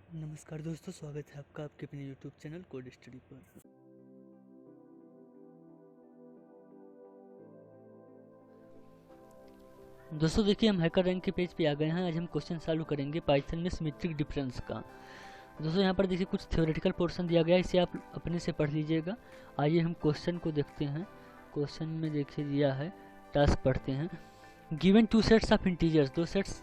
नमस्कार दोस्तों, स्वागत है आपका आपके अपने यूट्यूब चैनल कोड स्टडी पर। दोस्तों देखिए, हम हैकर रैंक के पेज पे आ गए हैं। आज हम क्वेश्चन सॉल्व करेंगे पाइथन में सिमेट्रिक डिफरेंस का। दोस्तों यहाँ पर देखिए कुछ थ्योरेटिकल पोर्शन दिया गया है, इसे आप अपने से पढ़ लीजिएगा। आइए हम क्वेश्चन को देखते हैं। क्वेश्चन में देखिए दिया है, टास्क पढ़ते हैं। Given two sets of integers, दो सेट्स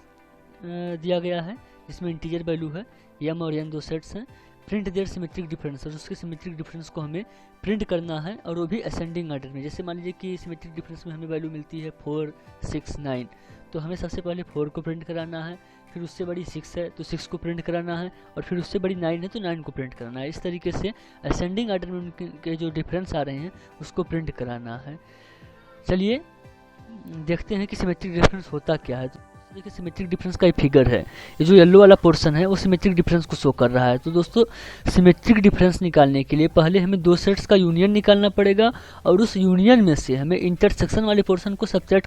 दिया गया है जिसमें इंटीजर वैल्यू है यम और एन, दो सेट्स हैं। प्रिंट देयर सिमेट्रिक डिफरेंस, और उसके सिमेट्रिक डिफरेंस को हमें प्रिंट करना है, और वो भी असेंडिंग ऑर्डर में। जैसे मान लीजिए कि सिमेट्रिक डिफरेंस में हमें वैल्यू मिलती है 4, 6, 9, तो हमें सबसे पहले 4 को प्रिंट कराना है, फिर उससे बड़ी 6 है तो 6 को प्रिंट कराना है, और फिर उससे बड़ी 9 है तो 9 को प्रिंट कराना है। इस तरीके से असेंडिंग ऑर्डर में उनके जो डिफरेंस आ रहे हैं उसको प्रिंट कराना है। चलिए देखते हैं कि सिमेट्रिक डिफरेंस होता क्या है। तो देखिए सिमेट्रिक डिफरेंस का एक फिगर है, ये जो येलो वाला पोर्शन है वो सिमेट्रिक डिफरेंस को शो कर रहा है। तो दोस्तों सिमेट्रिक डिफरेंस निकालने के लिए पहले हमें दो सेट्स का यूनियन निकालना पड़ेगा, और उस यूनियन में से हमें इंटरसेक्शन वाले पोर्शन को सब्ट्रैक्ट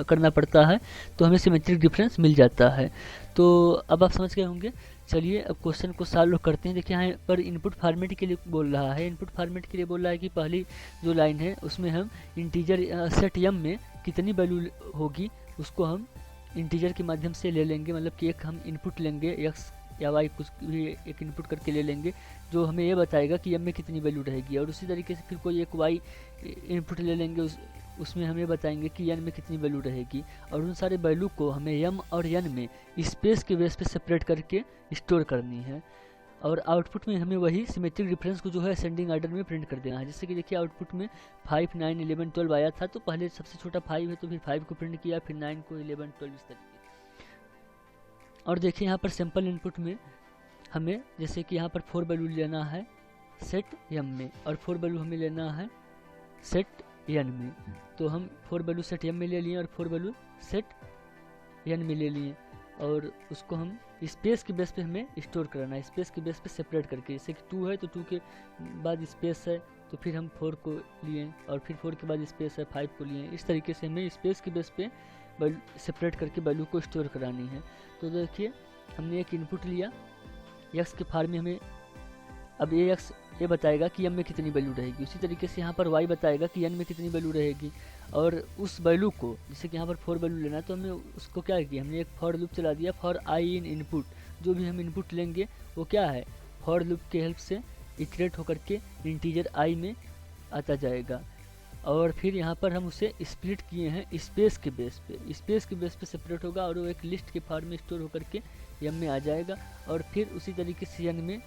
करना पड़ता है, तो हमें सिमेट्रिक डिफरेंस मिल जाता है। तो अब आप समझ गए होंगे। चलिए अब क्वेश्चन को सॉल्व करते हैं। देखिए यहाँ पर इनपुट फॉर्मेट के लिए बोल रहा है। इनपुट फॉर्मेट के लिए बोल रहा है कि पहली जो लाइन है उसमें हम इंटीजर सेट यम में कितनी वैल्यू होगी उसको हम इंटीजर के माध्यम से ले लेंगे। मतलब कि एक हम इनपुट लेंगे, एक्स या वाई कुछ भी एक इनपुट करके ले लेंगे जो हमें ये बताएगा कि यम में कितनी वैल्यू रहेगी, और उसी तरीके से फिर कोई एक वाई इनपुट ले लेंगे, उसमें हमें बताएंगे कि एन में कितनी वैल्यू रहेगी, और उन सारे वैल्यू को हमें यम और एन में स्पेस के बेस पे सेपरेट करके स्टोर करनी है, और आउटपुट में हमें वही सिमेट्रिक डिफरेंस को जो है असेंडिंग ऑर्डर में प्रिंट कर देना है। जैसे कि देखिए आउटपुट में 5, 9, 11, 12 आया था, तो पहले सबसे छोटा 5 है तो फिर 5 को प्रिंट किया, फिर 9 को, 11, 12 इस तरीके। और देखिए यहाँ पर सैम्पल इनपुट में हमें जैसे कि यहाँ पर 4 वैल्यू लेना है सेट यम में, और 4 वैल्यू हमें लेना है सेट एन में। तो हम 4 वैल्यू सेट एम में ले लिए और 4 वैल्यू सेट एन में ले लिए, और उसको हम स्पेस के बेस पे हमें स्टोर कराना है, स्पेस के बेस पे सेपरेट करके। जैसे कि 2 है तो 2 के बाद स्पेस है तो फिर हम 4 को लिए, और फिर 4 के बाद स्पेस है 5 को लिए। इस तरीके से हमें स्पेस के बेस पे सेपरेट करके वैल्यू को स्टोर करानी है। तो देखिए हमने एक इनपुट लिया, एक्स के फार्म में हमें अब ये एक्स ये बताएगा कि एम में कितनी वैल्यू रहेगी। उसी तरीके से यहाँ पर वाई बताएगा कि एन में कितनी वैल्यू रहेगी, और उस वैल्यू को जैसे कि यहाँ पर 4 वैल्यू लेना है तो हमने उसको क्या किया, हमने एक फॉर लूप चला दिया। फॉर आई इन इनपुट, जो भी हम इनपुट लेंगे वो क्या है, फॉर लूप के हेल्प से इटरेट होकर के इंटीजर आई में आता जाएगा, और फिर यहाँ पर हम उसे स्प्लिट किए हैं स्पेस के बेस पे। स्पेस के बेस पे सेपरेट होगा और वो एक लिस्ट के फॉर्म में स्टोर होकर के एम में आ जाएगा, और फिर उसी तरीके से एन में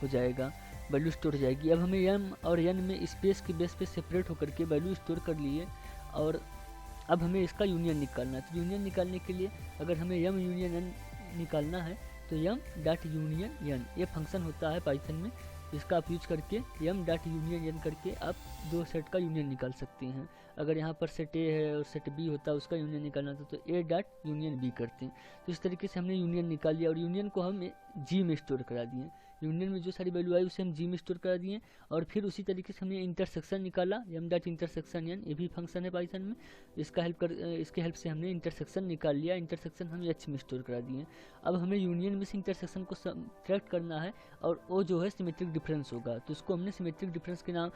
हो जाएगा, वैल्यू स्टोर हो जाएगी। अब हमें एम और एन में स्पेस के बेस पे सेपरेट होकर के वैल्यू स्टोर कर लिए, और अब हमें इसका यूनियन निकालना है। तो यूनियन निकालने के लिए अगर हमें एम यूनियन एन निकालना है तो एम डॉट यूनियन एन ये फंक्शन होता है पाइथन में, इसका आप यूज करके एम डॉट यूनियन एन करके आप दो सेट का यूनियन निकाल सकते हैं। अगर यहाँ पर सेट ए है और सेट बी होता है उसका यूनियन निकालना था तो ए डॉट यूनियन बी करते हैं। तो इस तरीके से हमने यूनियन निकाल लिया, और यूनियन को हम जी में स्टोर करा दिए। यूनियन में जो सारी वैल्यू आई उसे हम जी में स्टोर करा दिए, और फिर उसी तरीके से हमने इंटरसेक्शन निकाला, एम डॉट इंटरसेक्शन एन, ये भी फंक्शन है पाइथन में। इसके हेल्प से हमने इंटरसेक्शन निकाल लिया। इंटरसेक्शन हम एच में स्टोर करा दिए। अब हमें यूनियन में से इंटरसेक्शन को सब्ट्रैक्ट करना है, और वो जो है सिमेट्रिक डिफरेंस होगा, तो उसको हमने सिमेट्रिक डिफरेंस के नाम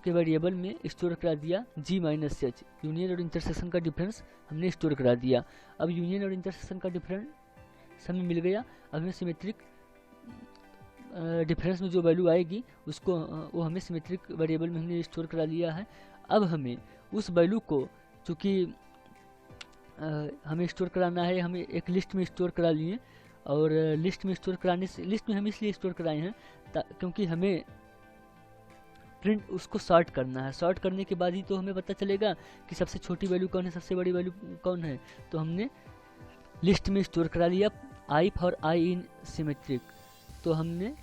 के वेरिएबल में स्टोर करा दिया जी माइनस एच। यूनियन और इंटरसेक्शन का डिफरेंस हमने स्टोर करा दिया। अब यूनियन और इंटरसेक्शन का डिफरेंस हमें मिल गया। अब हमें सिमेट्रिक डिफरेंस में जो वैल्यू आएगी उसको वो हमें सिमेट्रिक वेरिएबल में हमने स्टोर करा लिया है। अब हमें उस वैल्यू को चूँकि हमें स्टोर कराना है, हमें एक लिस्ट में स्टोर करा लिए, और लिस्ट में स्टोर कराने से, लिस्ट में हम इसलिए स्टोर कराए हैं क्योंकि हमें प्रिंट उसको सॉर्ट करना है। सॉर्ट करने के बाद ही तो हमें पता चलेगा कि सबसे छोटी वैल्यू कौन है, सबसे बड़ी वैल्यू कौन है। तो हमने लिस्ट में स्टोर करा लिया I for I in symmetric, तो हमने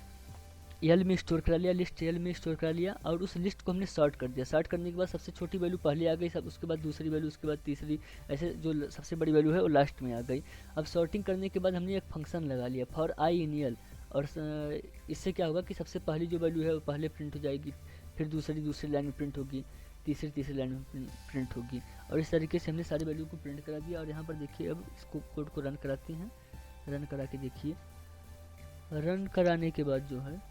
एल में स्टोर करा लिया, लिस्ट एल में स्टोर करा लिया, और उस लिस्ट को हमने सॉर्ट कर दिया। सॉर्ट करने के बाद सबसे छोटी वैल्यू पहले आ गई, सब उसके बाद दूसरी वैल्यू, उसके बाद तीसरी, ऐसे जो सबसे बड़ी वैल्यू है वो लास्ट में आ गई। अब सॉर्टिंग करने के बाद हमने एक फंक्शन लगा लिया फॉर आई इन एल, और इससे क्या होगा कि सबसे पहली जो वैल्यू है वो पहले प्रिंट हो जाएगी, फिर दूसरी लाइन में प्रिंट होगी, तीसरी लाइन में प्रिंट होगी, और इस तरीके से हमने सारी वैल्यू को प्रिंट करा दिया। और यहाँ पर देखिए अब इसको कोड को रन कराते हैं। रन करा के देखिए रन कराने के बाद जो है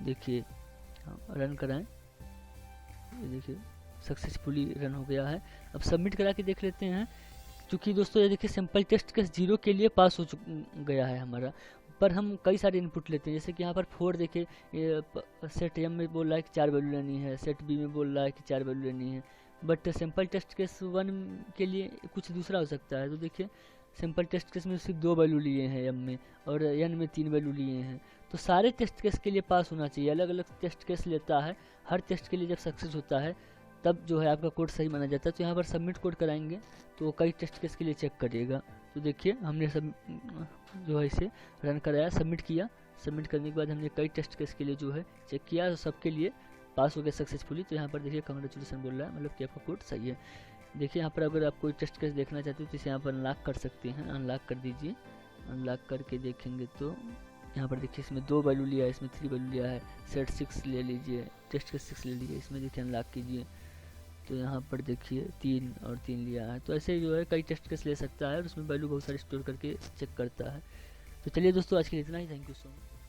देखिए, रन कराएं, ये देखिए सक्सेसफुली रन हो गया है। अब सबमिट करा के देख लेते हैं। क्योंकि दोस्तों ये देखिए सिंपल टेस्ट केस 0 के लिए पास हो गया है हमारा, पर हम कई सारे इनपुट लेते हैं। जैसे कि यहाँ पर 4 देखिए, सेट एम में बोल रहा है कि 4 वैल्यू लेनी है, सेट बी में बोल रहा है कि 4 वैल्यू लेनी है, बट सिंपल टेस्ट केस 1 के लिए कुछ दूसरा हो सकता है। तो देखिए सिंपल टेस्ट केस में सिर्फ 2 वैल्यू लिए हैं एम में, और एन में 3 वैल्यू लिए हैं। तो सारे टेस्ट केस के लिए पास होना चाहिए, अलग अलग टेस्ट केस लेता है, हर टेस्ट के लिए जब सक्सेस होता है तब जो है आपका कोड सही माना जाता है। तो यहाँ पर सबमिट कोड कराएंगे तो कई टेस्ट केस के लिए चेक करिएगा। तो देखिए हमने सब जो है इसे रन कराया, सबमिट किया। सबमिट करने के बाद हमने कई टेस्ट केस के लिए जो है चेक किया, तो सबके लिए पास हो गया सक्सेसफुली। तो यहाँ पर देखिए कंग्रेचुलेसन बोल रहा है, मतलब कि आपका कोड सही है। देखिए यहाँ पर अगर आप कोई टेस्ट केस देखना चाहते हो तो इसे यहाँ पर अनलॉक कर सकते हैं, अनलॉक कर दीजिए। अनलॉक करके देखेंगे तो यहाँ पर देखिए इसमें 2 वैल्यू लिया है, इसमें 3 वैल्यू लिया है। सेट 6 ले लीजिए, टेस्ट केस 6 ले लीजिए, इसमें देखिए अनलॉक कीजिए तो यहाँ पर देखिए 3 और 3 लिया है। तो ऐसे जो है कई टेस्ट केस ले सकता है और उसमें वैल्यू बहुत सारी स्टोर करके चेक करता है। तो चलिए दोस्तों आज के लिए इतना ही, थैंक यू सो मच।